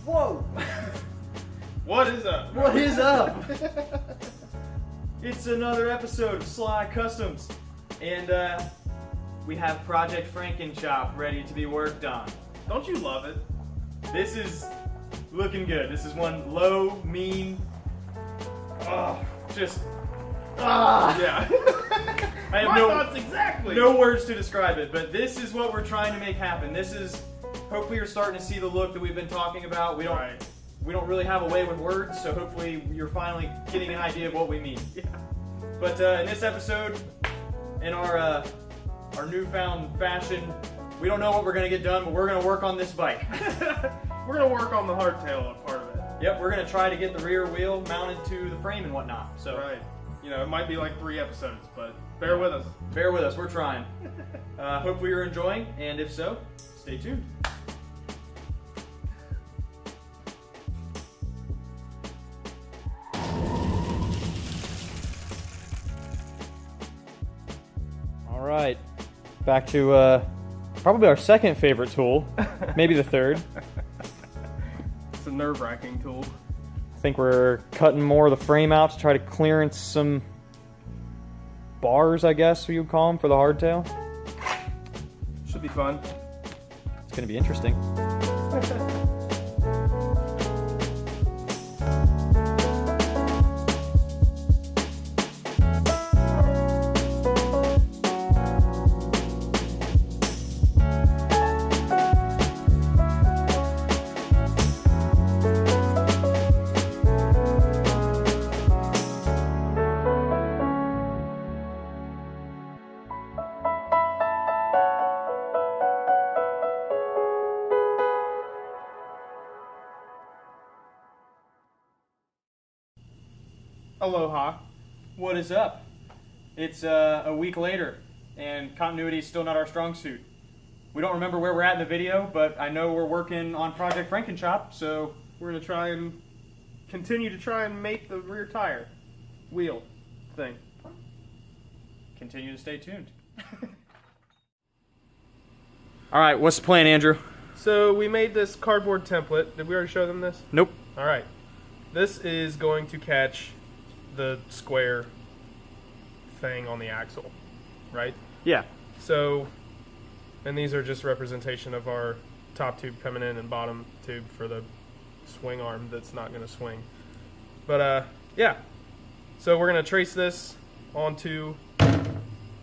Whoa! What is up? What is up? It's another episode of Sly Customs, and we have Project Frankenchop ready to be worked on. Don't you love it? This is looking good. This is one low, mean, Yeah. I have My thoughts exactly. no words to describe it, but this is what we're trying to make happen. This is, hopefully you're starting to see the look that we've been talking about. We don't really have a way with words, so hopefully you're finally getting an idea of what we mean. Yeah. But in this episode, in our newfound fashion, we don't know what we're going to get done, but we're going to work on this bike. We're gonna work on the hardtail part of it. Yep, we're going to try to get the rear wheel mounted to the frame and whatnot. So Right. You know, it might be like 3 episodes, but bear with us. bear with us, we're trying. Hopefully you're enjoying, and if so, stay tuned. All right, back to probably our second favorite tool, maybe the third. It's a nerve-wracking tool. I think we're cutting more of the frame out to try to clearance some bars, I guess you would call them, for the hardtail. Should be fun. It's going to be interesting. Aloha. What is up? It's a week later, and continuity is still not our strong suit. We don't remember where we're at in the video, but I know we're working on Project Frankenchop, so We're gonna try and continue to try and make the rear tire wheel thing. continue to stay tuned. All right, what's the plan, Andrew? So we made this cardboard template. Did we already show them this? Nope. All right. This is going to catch the square thing on the axle, right? Yeah. So, and these are just representation of our top tube coming in and bottom tube for the swing arm that's not going to swing. But yeah. So we're going to trace this onto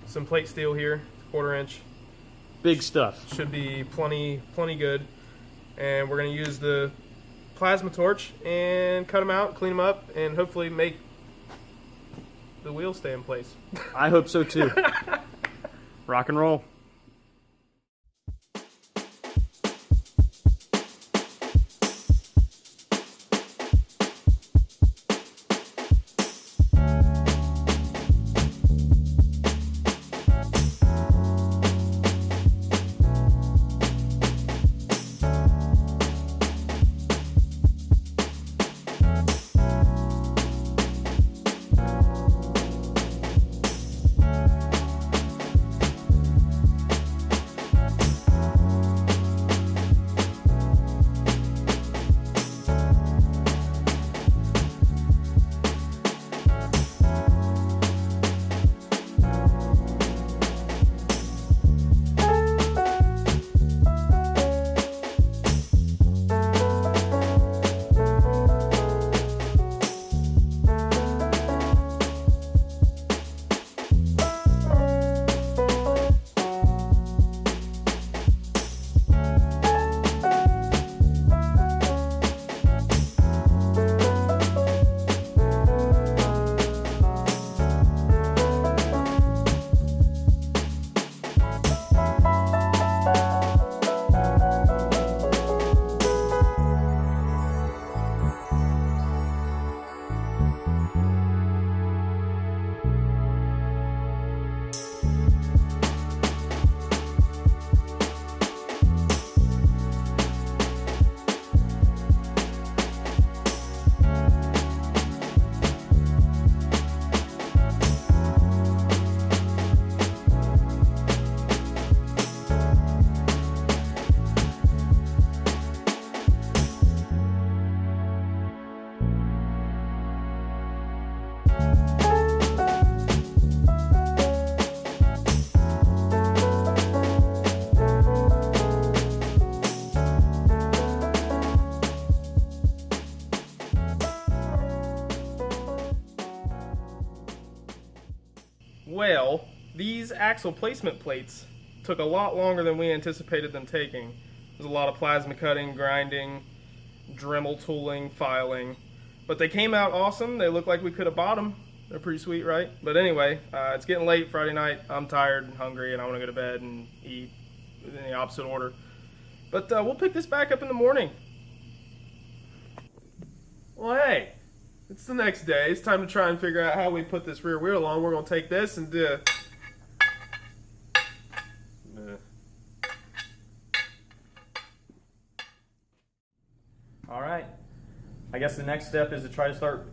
some plate steel here, 1/4 inch. Big stuff. Should be plenty good. And we're going to use the plasma torch and cut them out, clean them up, and hopefully make the wheel stay in place. I hope so too. Rock and roll. well, these axle placement plates took a lot longer than we anticipated them taking. There's a lot of plasma cutting, grinding, Dremel tooling, filing, but they came out awesome. They look like we could have bought them. They're pretty sweet, right? But anyway, it's getting late Friday night. I'm tired and hungry, and I want to go to bed and eat in the opposite order. But we'll pick this back up in the morning. Well, hey, it's the next day. It's time to try and figure out how we put this rear wheel on. We're going to take this and do... All right. I guess the next step is to try to start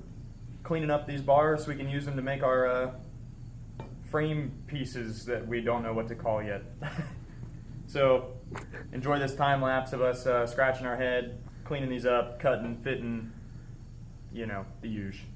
cleaning up these bars so we can use them to make our frame pieces that we don't know what to call yet. So enjoy this time lapse of us scratching our head, cleaning these up, cutting, fitting, you know, the usual.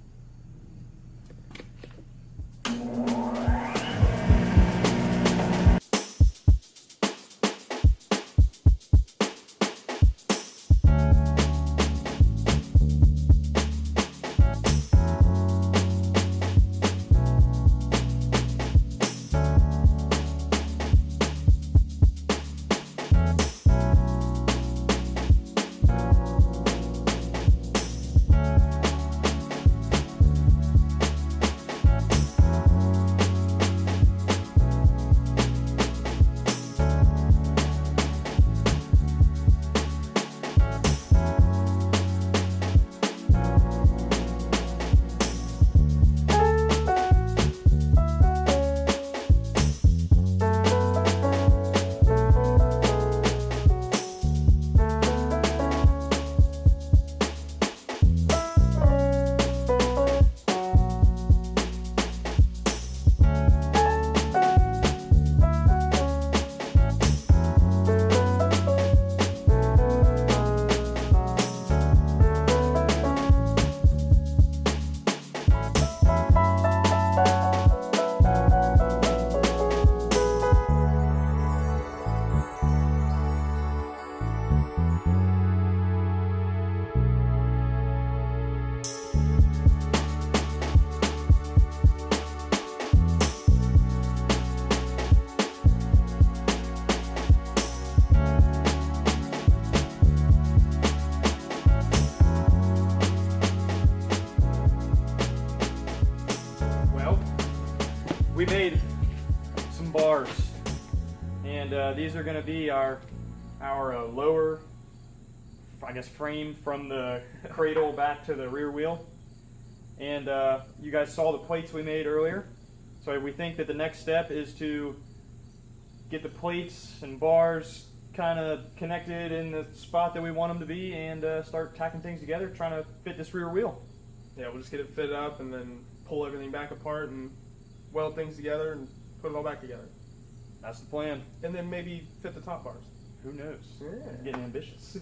We made some bars, and these are going to be our lower, I guess, frame from the cradle back to the rear wheel. And you guys saw the plates we made earlier. So we think that the next step is to get the plates and bars kind of connected in the spot that we want them to be, and start tacking things together, trying to fit this rear wheel. Yeah, we'll just get it fitted up and then pull everything back apart and weld things together and put it all back together. That's the plan. And then maybe fit the top bars. Who knows? Yeah. Getting ambitious.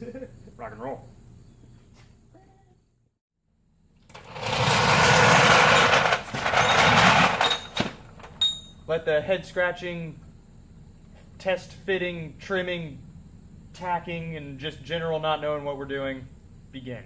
Rock and roll. Let the head scratching, test fitting, trimming, tacking, and just general not knowing what we're doing begin.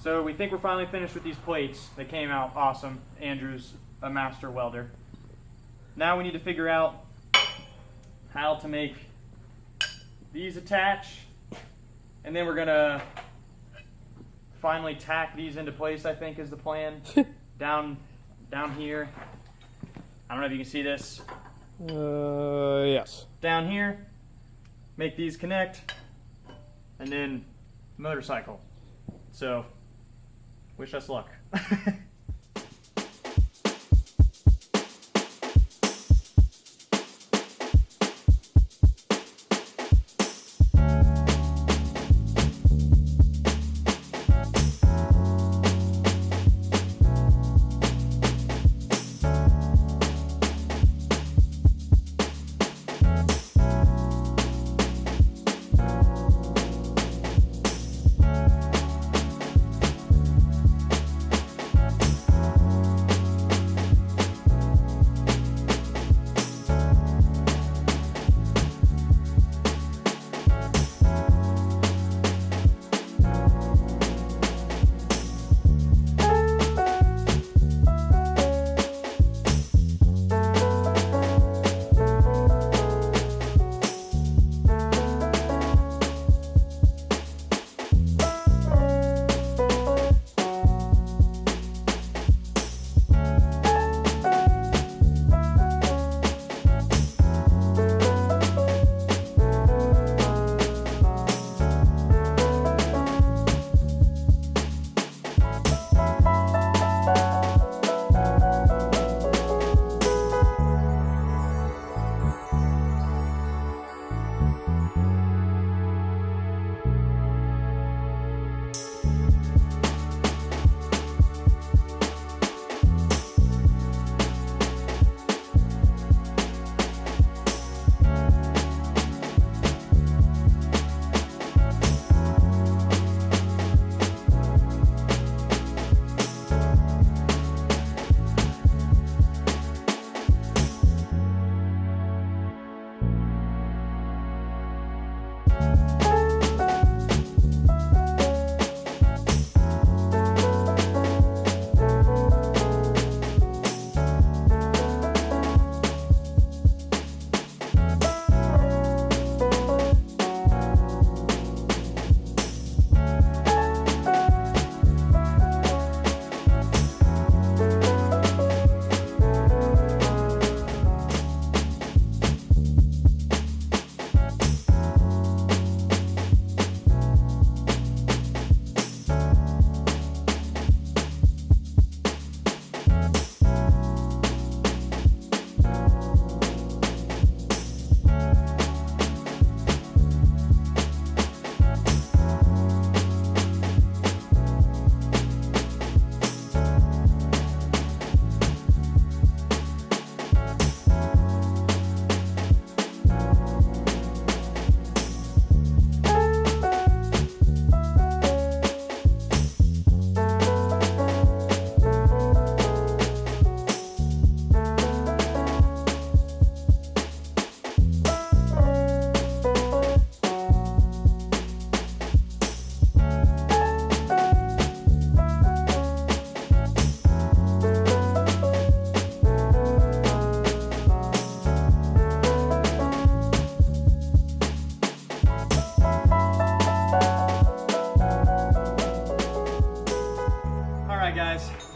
So we think we're finally finished with these plates. They came out awesome. Andrew's a master welder. Now we need to figure out how to make these attach, and then we're gonna finally tack these into place, I think is the plan. down here. I don't know if you can see this. Yes. Down here, make these connect, and then motorcycle. So, wish us luck.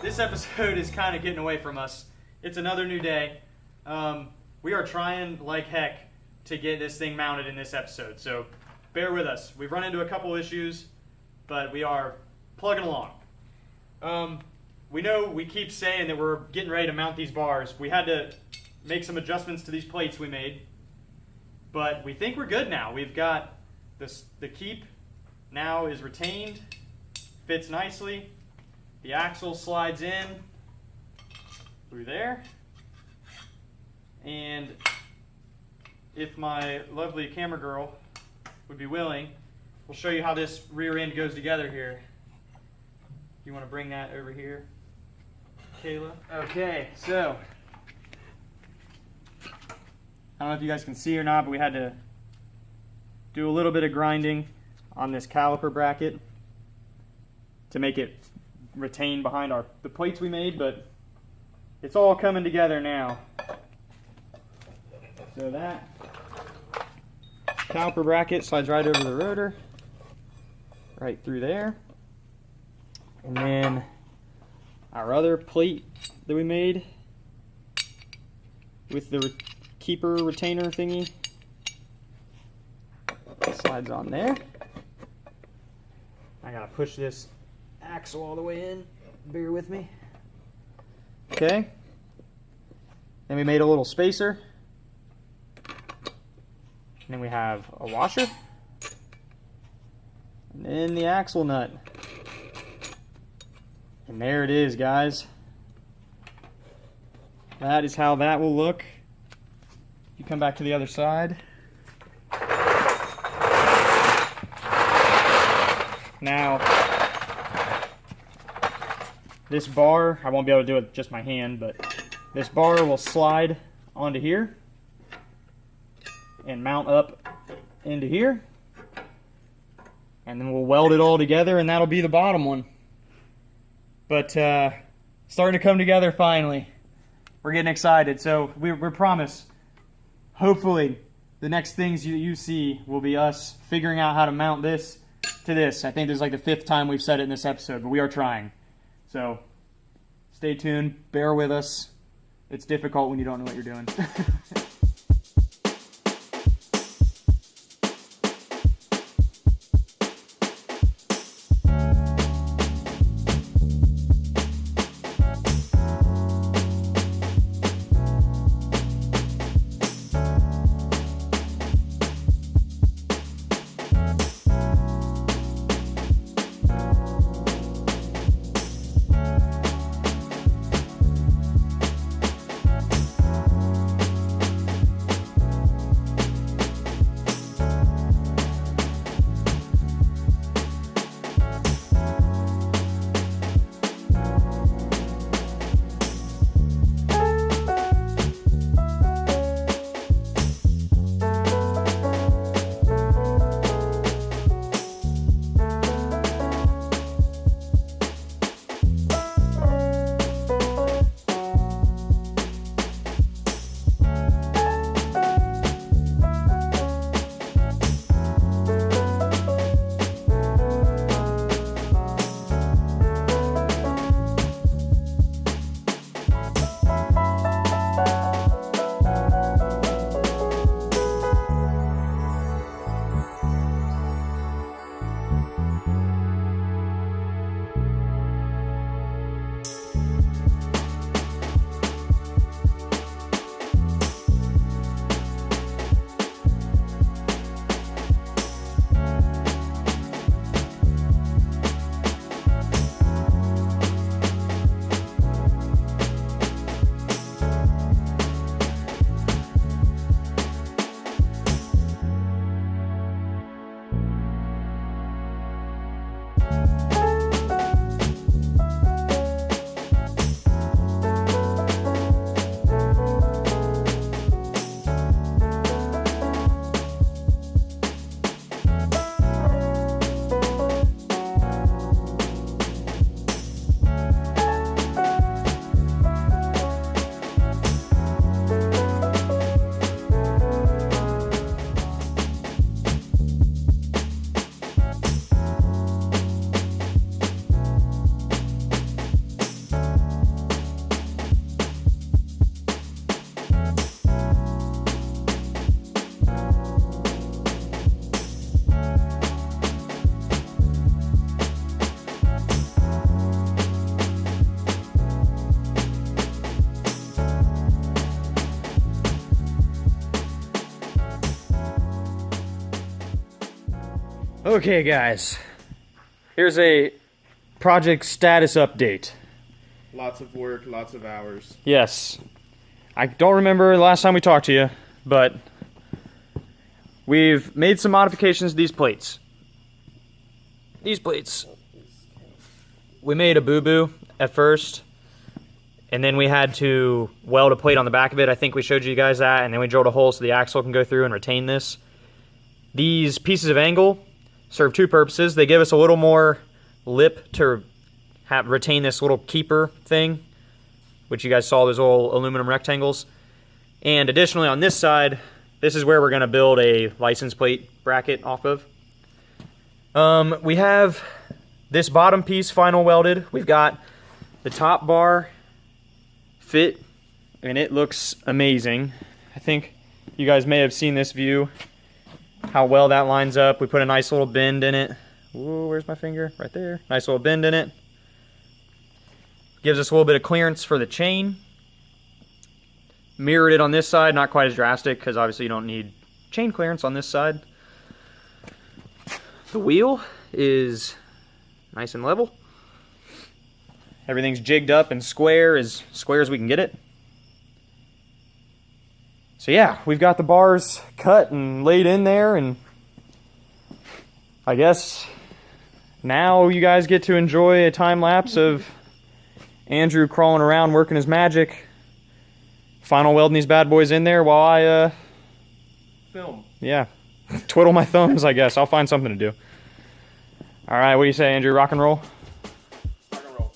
This episode is kind of getting away from us. It's another new day. We are trying like heck to get this thing mounted in this episode, so bear with us. We've run into a couple issues, but we are plugging along. We know we keep saying that we're getting ready to mount these bars. We had to make some adjustments to these plates we made, but we think we're good now. We've got this, the keep now is retained, fits nicely. The axle slides in through there, and if my lovely camera girl would be willing, we'll show you how this rear end goes together here. You want to bring that over here, Kayla? Okay, so I don't know if you guys can see or not, but we had to do a little bit of grinding on this caliper bracket to make it retain behind the plates we made, but it's all coming together now. So that caliper bracket slides right over the rotor, right through there. And then our other plate that we made with the keeper retainer thingy slides on there. I gotta push this axle all the way in. Bear with me. Okay. Then we made a little spacer. And then we have a washer. And then the axle nut. And there it is, guys. That is how that will look. You come back to the other side. Now, this bar, I won't be able to do it with just my hand, but this bar will slide onto here and mount up into here. And then we'll weld it all together, and that'll be the bottom one. But starting to come together finally. We're getting excited. So we promise, hopefully, the next things you see will be us figuring out how to mount this to this. I think this is like the 5th time we've said it in this episode, but we are trying. So stay tuned, bear with us. It's difficult when you don't know what you're doing. Okay, guys, here's a project status update. Lots of work, lots of hours. Yes. I don't remember the last time we talked to you, but we've made some modifications to these plates. These plates. We made a boo-boo at first, and then we had to weld a plate on the back of it. I think we showed you guys that, and then we drilled a hole so the axle can go through and retain this. These pieces of angle serve two purposes. They give us a little more lip to retain this little keeper thing, which you guys saw, those little aluminum rectangles. And additionally on this side, this is where we're going to build a license plate bracket off of. We have this bottom piece final welded. We've got the top bar fit, and it looks amazing. I think you guys may have seen this view, how well that lines up. We put a nice little bend in it. Ooh, where's my finger? Right there. Nice little bend in it. Gives us a little bit of clearance for the chain. Mirrored it on this side, not quite as drastic because obviously you don't need chain clearance on this side. The wheel is nice and level. Everything's jigged up and square as we can get it. So yeah, we've got the bars cut and laid in there, and I guess now you guys get to enjoy a time lapse of Andrew crawling around working his magic, final welding these bad boys in there while I Film. yeah, twiddle my thumbs, I guess. I'll find something to do. All right, what do you say, Andrew? Rock and roll? Rock and roll.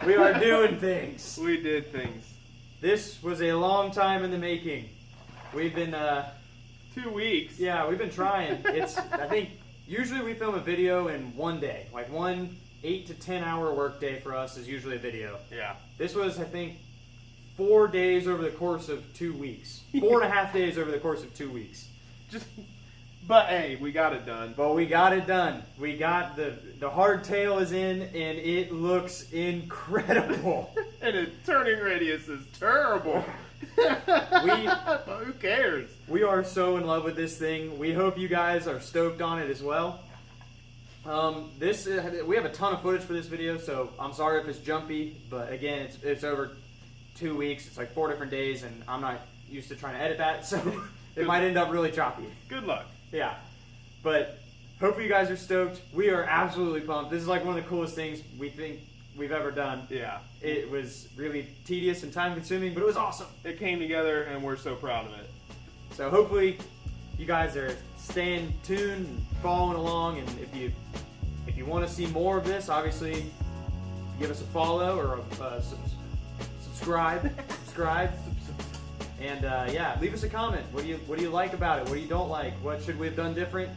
We are doing things. We did things. This was a long time in the making. We've been 2 weeks. yeah, we've been trying. I think usually we film a video in one day. Like one 8 to 10 hour work day for us is usually a video. Yeah. This was, I think, 4 days over the course of 2 weeks. 4.5 days over the course of 2 weeks. But hey, we got it done. But we got it done. We got the hardtail is in, and it looks incredible. And the turning radius is terrible. But who cares? We are so in love with this thing. We hope you guys are stoked on it as well. We have a ton of footage for this video, so I'm sorry if it's jumpy, but again, it's over 2 weeks. It's like 4 different days, and I'm not used to trying to edit that, so it might end up really choppy. Good luck. Yeah, but hopefully you guys are stoked. We are absolutely pumped. This is like one of the coolest things we think we've ever done. Yeah. It was really tedious and time consuming, but it was awesome. It came together, and we're so proud of it. So hopefully you guys are staying tuned and following along, and if you want to see more of this, obviously give us a follow or a subscribe. And yeah, leave us a comment. What do you like about it? What do you don't like? What should we have done different?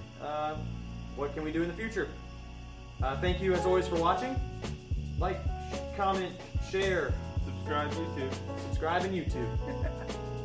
What can we do in the future? Thank you as always for watching. Like, comment, share, Subscribe to YouTube. subscribe on YouTube.